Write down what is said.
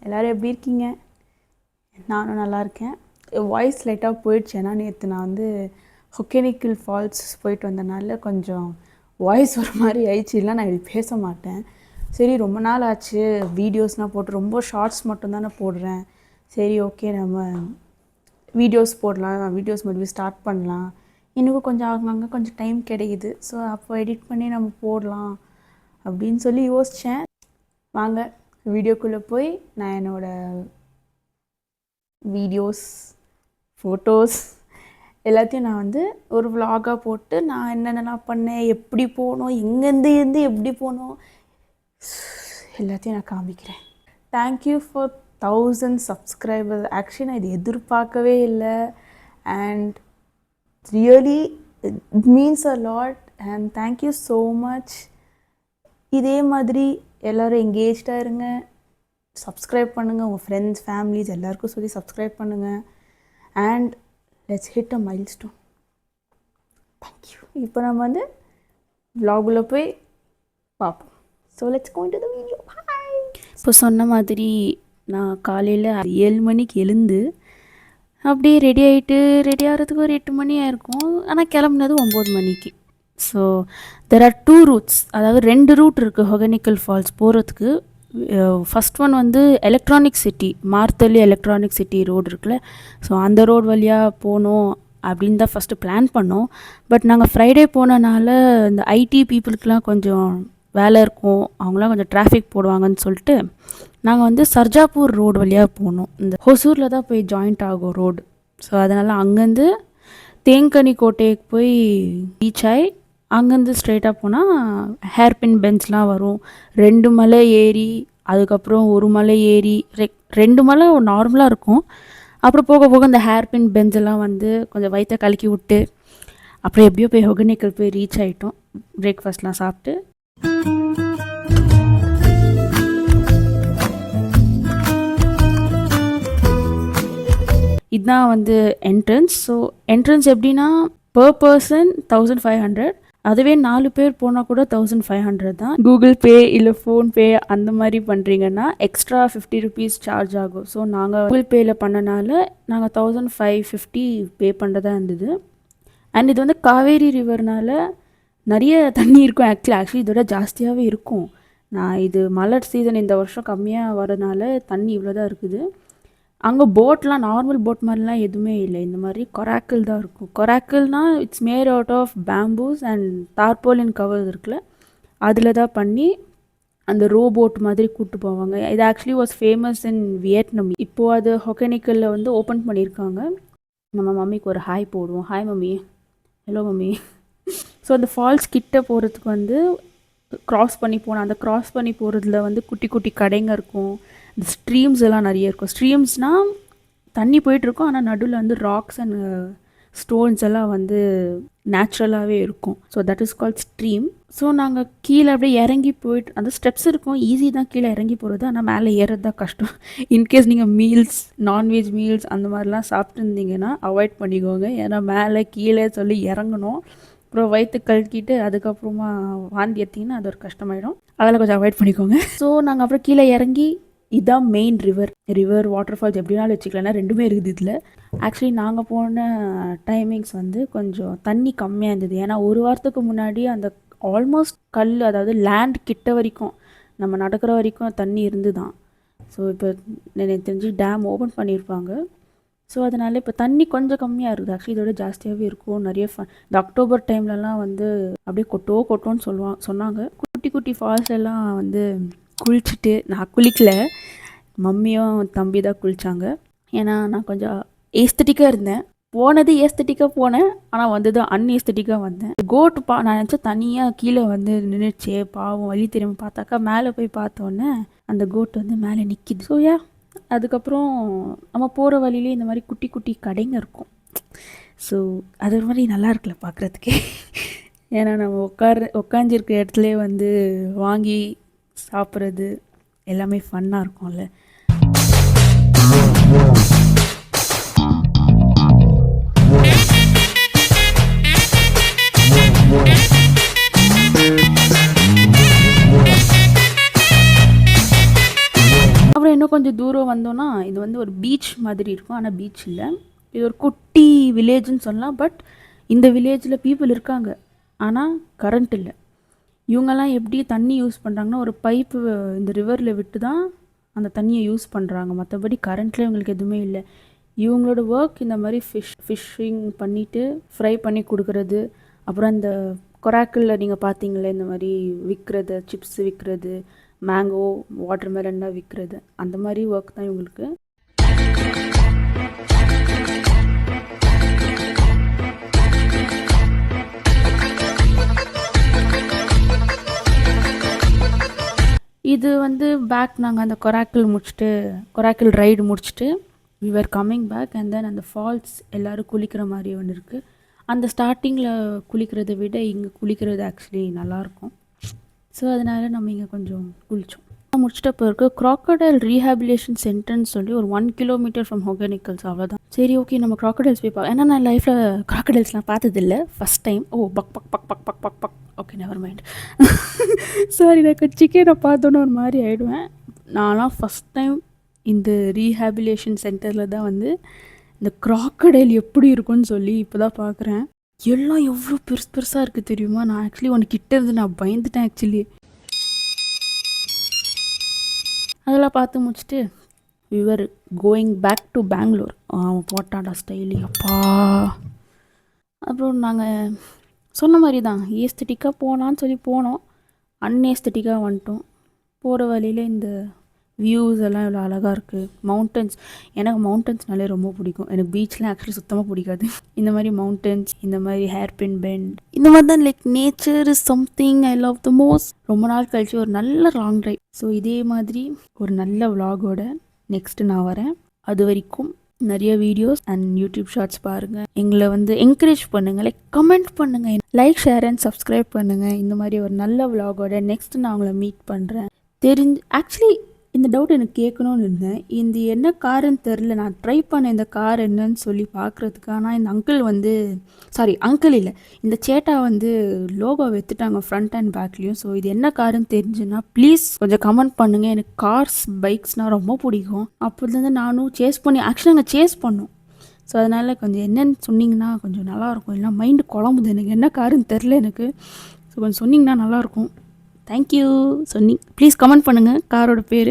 எல்லோரும் எப்படி இருக்கீங்க? நானும் நல்லா இருக்கேன். வாய்ஸ் லைட்டாக போயிடுச்சு. ஏன்னா நேற்று நான் வந்து ஹொக்கெனிக்கல் ஃபால்ஸ் போயிட்டு வந்தனால கொஞ்சம் வாய்ஸ் ஒரு மாதிரி ஆயிடுச்சு. இல்லை நான் இப்படி பேச மாட்டேன். சரி ரொம்ப நாள் ஆச்சு வீடியோஸ்லாம் போட்டு, ரொம்ப ஷார்ட்ஸ் மட்டும்தானே போடுறேன். சரி ஓகே நம்ம வீடியோஸ் போடலாம், வீடியோஸ் மறுபடியும் ஸ்டார்ட் பண்ணலாம். இன்னும் கொஞ்சம் அங்கங்கே கொஞ்சம் டைம் கிடைக்குது. ஸோ அப்போ எடிட் பண்ணி நம்ம போடலாம் அப்படின்னு சொல்லி யோசித்தேன். வாங்க வீடியோக்குள்ளே போய் நான் என்னோடய வீடியோஸ், ஃபோட்டோஸ் எல்லாத்தையும் நான் வந்து ஒரு vlog-ஆ போட்டு நான் என்னென்னலாம் பண்ணேன், எப்படி போனோம், எங்கேருந்து எப்படி போனோம் எல்லாத்தையும் நான் காமிக்கிறேன். Thank you for 1000 subscribers. ஆக்சுவலி நான் இது எதிர்பார்க்கவே இல்லை. And really it means a lot and thank you so much. இதே மாதிரி எல்லோரும் எங்கேஜ்டாக இருங்க, சப்ஸ்கிரைப் பண்ணுங்கள், உங்கள் ஃப்ரெண்ட்ஸ் ஃபேமிலிஸ் எல்லாருக்கும் சொல்லி சப்ஸ்கிரைப் பண்ணுங்கள். And let's hit a milestone. Thank you. இப்போ நம்ம வந்து vlog-உள்ள போய் பார்ப்போம். So let's go into the video. Hi. இப்போ சொன்ன மாதிரி நான் காலையில் 7 மணிக்கு எழுந்து அப்படியே ரெடி ஆகிறதுக்கு ஒரு 8 மணி ஆயிருக்கும். ஆனால் கிளம்புனது 9 மணிக்கு. ஸோ தெர் ஆர் 2 ரூட்ஸ், அதாவது 2 ரூட் இருக்குது ஹொகெனிக்கல் ஃபால்ஸ் போகிறதுக்கு. ஃபஸ்ட் ஒன் வந்து electronic city, Marathahalli electronic city road இருக்குல்ல, ஸோ அந்த ரோடு வழியாக போகணும் அப்படின்னு தான் ஃபஸ்ட்டு பிளான் பண்ணோம். பட் நாங்கள் ஃப்ரைடே போனனால இந்த ஐடி பீப்புளுக்கெலாம் கொஞ்சம் வேலை இருக்கும், அவங்களாம் கொஞ்சம் டிராஃபிக் போடுவாங்கன்னு சொல்லிட்டு நாங்கள் வந்து சர்ஜாப்பூர் ரோடு வழியாக போனோம். இந்த ஹொசூரில் தான் போய் ஜாயிண்ட் ஆகும் ரோடு. ஸோ அதனால் அங்கேருந்து தேங்கனி கோட்டைக்கு போய் ரீச் ஆகி அங்கேருந்து ஸ்ட்ரெயிட்டாக போனால் ஹேர்பின் பெஞ்ச்லாம் வரும். 2 மலை ஏறி அதுக்கப்புறம் ஒரு மலை ஏறி 2 மலை நார்மலாக இருக்கும். அப்புறம் போக போக இந்த ஹேர்பின் பெஞ்செல்லாம் வந்து கொஞ்சம் வயிற்ற கலக்கி விட்டு அப்புறம் எப்படியோ போய் ஹொகெனிக்கல் போய் ரீச் ஆகிட்டோம். பிரேக்ஃபாஸ்ட்லாம் சாப்பிட்டு இதுதான் வந்து என்ட்ரன்ஸ். ஸோ என்ட்ரன்ஸ் எப்படின்னா பர் பர்சன் 1500, அதுவே 4 பேர் போனால் கூட 1500 தான். கூகுள் பே இல்லை ஃபோன்பே அந்த மாதிரி பண்ணுறீங்கன்னா எக்ஸ்ட்ரா 50 ருபீஸ் சார்ஜ் ஆகும். ஸோ நாங்கள் கூகுள் பேயில் பண்ணனால நாங்கள் 1550 பே பண்ணுறதா இருந்தது. அண்ட் இது வந்து காவேரி ரிவர்னால நிறைய தண்ணி இருக்கும். ஆக்சுவலி இதோட ஜாஸ்தியாகவே இருக்கும். நான் இது மழை சீசன் இந்த வருஷம் கம்மியாக வரதுனால தண்ணி இவ்வளோ தான் இருக்குது. அங்கே போட்லாம் நார்மல் போட் மாதிரிலாம் எதுவுமே இல்லை, இந்த மாதிரி கொராக்கிள் தான் இருக்கும். கொராக்கிள்னால் it's made out of bamboos and tarpaulin cover இருக்குல்ல, அதில் தான் பண்ணி அந்த ரோ போட் மாதிரி கூப்பிட்டு போவாங்க. இது actually was famous in Vietnam. இப்போது அது ஹொகெனிக்கலில் வந்து ஓப்பன் பண்ணியிருக்காங்க. நம்ம மம்மிக்கு ஒரு ஹாய் போடுவோம். Hi mummy. Hello mummy. So அந்த ஃபால்ஸ் கிட்ட போகிறதுக்கு வந்து க்ராஸ் பண்ணி போனோம். அந்த க்ராஸ் பண்ணி போகிறதுல வந்து குட்டி குட்டி கடைங்க இருக்கும். இந்த ஸ்ட்ரீம்ஸ் எல்லாம் நிறைய இருக்கும். ஸ்ட்ரீம்ஸ்னால் தண்ணி போயிட்டுருக்கும், ஆனால் நடுவில் வந்து ராக்ஸ் அண்ட் ஸ்டோன்ஸ் எல்லாம் வந்து நேச்சுரலாகவே இருக்கும். So that is called stream. So நாங்கள் கீழே அப்படியே இறங்கி போயிட்டு, அந்த ஸ்டெப்ஸ் இருக்கும், ஈஸி தான் கீழே இறங்கி போகிறது, ஆனால் மேலே ஏறது தான் கஷ்டம். இன்கேஸ் நீங்கள் மீல்ஸ், நான்வெஜ் மீல்ஸ் அந்த மாதிரிலாம் சாப்பிட்டுருந்தீங்கன்னா அவாய்ட் பண்ணிக்கோங்க. ஏன்னா மேலே கீழே சொல்லி இறங்கணும், அப்புறம் வயிற்று கழுக்கிட்டு அதுக்கப்புறமா வாந்தி எடுத்திங்கன்னா அது ஒரு கஷ்டமாயிடும். அதெல்லாம் கொஞ்சம் அவாய்ட் பண்ணிக்கோங்க. ஸோ நாங்கள் அப்புறம் கீழே இறங்கி, இதுதான் மெயின் ரிவர் வாட்டர் ஃபால்ஸ் எப்படினாலும் வச்சுக்கலன்னா 2மே இருக்குது இதில். ஆக்சுவலி நாங்கள் போன டைமிங்ஸ் வந்து கொஞ்சம் தண்ணி கம்மியாக இருந்தது. ஏன்னா ஒரு வாரத்துக்கு முன்னாடி அந்த ஆல்மோஸ்ட் கல், அதாவது லேண்ட் கிட்ட வரைக்கும் நம்ம நடக்கிற வரைக்கும் தண்ணி இருந்து தான். ஸோ இப்போ எனக்கு தெரிஞ்சு டேம் ஓப்பன் பண்ணியிருப்பாங்க. ஸோ அதனால் இப்போ தண்ணி கொஞ்சம் கம்மியாக இருக்குது. ஆக்சுவலி இதோட ஜாஸ்தியாகவே இருக்கும். நிறைய இந்த அக்டோபர் டைம்லலாம் வந்து அப்படியே கொட்டோன்னு சொன்னாங்க. குட்டி குட்டி ஃபால்ஸ் எல்லாம் வந்து குளிச்சுட்டு, நான் குளிக்கலை, மம்மியும் தம்பி தான் குளித்தாங்க. ஏன்னா நான் கொஞ்சம் ஏஸ்தட்டிக்காக இருந்தேன். போனது ஏஸ்தட்டிக்காக போனேன், ஆனால் வந்தது அன்ஏஸ்தட்டிக்காக வந்தேன். கோட்டு நான் நினச்சேன் தனியாக கீழே வந்து நின்றுச்சே, பாவம் வழி தெரியாமல் பார்த்தாக்கா மேலே போய் பார்த்தோன்னே அந்த கோட்டு வந்து மேலே நிற்கிது. ஸோ அதுக்கப்புறம் நம்ம போகிற வழியிலே இந்த மாதிரி குட்டி குட்டி கடைங்க இருக்கும். ஸோ அது ஒரு மாதிரி நல்லா இருக்குல்ல பார்க்குறதுக்கே. ஏன்னா நம்ம உட்காந்துருக்க இடத்துல வந்து வாங்கி சாப்பிட்றது எல்லாமே ஃபன்னாக இருக்கும்ல. அப்புறம் இன்னும் கொஞ்சம் தூரம் வந்தோன்னா இது வந்து ஒரு பீச் மாதிரி இருக்கும். ஆனால் பீச் இல்லை, இது ஒரு குட்டி வில்லேஜ்னு சொல்லலாம். பட் இந்த வில்லேஜில் பீப்புள் இருக்காங்க, ஆனால் கரண்ட் இல்லை. இவங்கெல்லாம் எப்படி தண்ணி யூஸ் பண்ணுறாங்கன்னா, ஒரு பைப்பு இந்த ரிவரில் விட்டு தான் அந்த தண்ணியை யூஸ் பண்ணுறாங்க. மற்றபடி கரண்ட்டில் இவங்களுக்கு எதுவுமே இல்லை. இவங்களோட ஒர்க் இந்த மாதிரி ஃபிஷ்ஷிங் பண்ணிவிட்டு ஃப்ரை பண்ணி கொடுக்குறது. அப்புறம் இந்த கொராக்கிளில் நீங்கள் பார்த்தீங்களே இந்த மாதிரி விற்கிறது, சிப்ஸ் விற்கிறது, மேங்கோ வாட்டர்மெலன்லாம் விற்கிறது, அந்த மாதிரி ஒர்க் தான் இவங்களுக்கு. இது வந்து பேக் நாங்கள் அந்த கொராக்கிள் ரைடு முடிச்சுட்டு we were coming back and then அந்த ஃபால்ஸ் எல்லோரும் குளிக்கிற மாதிரி ஒன்று இருக்குது. அந்த ஸ்டார்டிங்கில் குளிக்கிறதை விட இங்கே குளிக்கிறது ஆக்சுவலி நல்லாயிருக்கும். ஸோ அதனால் நம்ம இங்கே கொஞ்சம் குளித்தோம். முடிச்சிட்ட பிறகு க்ராக்கடைல் ரீஹாபிலேஷன் சென்டர்னு சொல்லி ஒரு 1 கிலோமீட்டர் ஃப்ரம் ஹொகெனிக்கல்ஸ், அவ்வளோதான். சரி ஓகே நம்ம க்ராக்கடைல்ஸ் போய் ஏன்னா நான் லைஃப்பில் க்ராக்கடைல்ஸ்லாம் பார்த்ததில்லை, first time. Buck buck buck buck buck buck buck okay never mind. Sorry, நான் சிக்கனை பார்த்தோன்னே ஒரு மாதிரி ஆகிடுவேன். நான்லாம் ஃபஸ்ட் டைம் இந்த ரீஹாபிலேஷன் சென்டரில் தான் வந்து இந்த க்ராக்கடைல் எப்படி இருக்குன்னு சொல்லி இப்போ தான் பார்க்குறேன். எல்லாம் எவ்வளோ பெருசாக இருக்குது தெரியுமா? நான் ஆக்சுவலி ஒன்று கிட்ட இருந்து நான் பயந்துட்டேன் ஆக்சுவலி. அதெல்லாம் பார்த்து முடிச்சுட்டு we were going back to Bangalore. போட்டாடா ஸ்டைலி அப்பா. அப்புறம் நாங்கள் சொன்ன மாதிரி தான் ஏஸ்தட்டிக்காக போகலான்னு சொல்லி போனோம், அன்ஏஸ்தட்டிக்காக வந்துட்டோம். போகிற வழியில் இந்த வியூஸ் எல்லாம் இவ்வளோ அழகாக இருக்குது. மவுண்டன்ஸ், எனக்கு மவுண்டன்ஸ்னாலே ரொம்ப பிடிக்கும். எனக்கு பீச்லாம் ஆக்சுவலி சுத்தமாக பிடிக்காது. இந்த மாதிரி மவுண்டன்ஸ், இந்த மாதிரி ஹேர்பின் பெண்ட், இந்த மாதிரி தான் like nature is something I love the most. ரொம்ப நாள் கழிச்சு ஒரு நல்ல லாங் ட்ரைவ். ஸோ இதே மாதிரி ஒரு நல்ல விலாகோட நெக்ஸ்ட்டு நான் வரேன். அது வரைக்கும் நிறைய வீடியோஸ் அண்ட் யூடியூப் ஷார்ட்ஸ் பாருங்கள். எங்களை வந்து என்கரேஜ் பண்ணுங்கள், லைக் கமெண்ட் பண்ணுங்கள், லைக் ஷேர் அண்ட் சப்ஸ்கிரைப் பண்ணுங்கள். இந்த மாதிரி ஒரு நல்ல விலாகோட நெக்ஸ்ட்டு நான் உங்களை மீட் பண்ணுறேன். ஆக்சுவலி இந்த டவுட் எனக்கு கேட்கணும்னு இருந்தேன். இந்த என்ன காருன்னு தெரில, நான் ட்ரை பண்ணேன் இந்த கார் என்னன்னு சொல்லி பார்க்குறதுக்கு. ஆனால் இந்த அங்கிள் இல்லை, இந்த சேட்டா வந்து லோகோ வைத்துட்டாங்க ஃப்ரண்ட் அண்ட் பேக்லேயும். ஸோ இது என்ன காருன்னு தெரிஞ்சுன்னா ப்ளீஸ் கொஞ்சம் கமெண்ட் பண்ணுங்கள். எனக்கு கார்ஸ் பைக்ஸ்னால் ரொம்ப பிடிக்கும். அப்போதுலேருந்து நானும் ஆக்சுவலாக நாங்கள் சேஸ் பண்ணோம். ஸோ அதனால் கொஞ்சம் என்னென்னு சொன்னிங்கன்னா கொஞ்சம் நல்லாயிருக்கும். இல்லைனா மைண்டு குழம்புது, எனக்கு என்ன காருன்னு தெரில எனக்கு. ஸோ கொஞ்சம் சொன்னிங்கன்னா நல்லாயிருக்கும். தேங்க்யூ. ப்ளீஸ் கமெண்ட் பண்ணுங்கள் காரோட பேர்.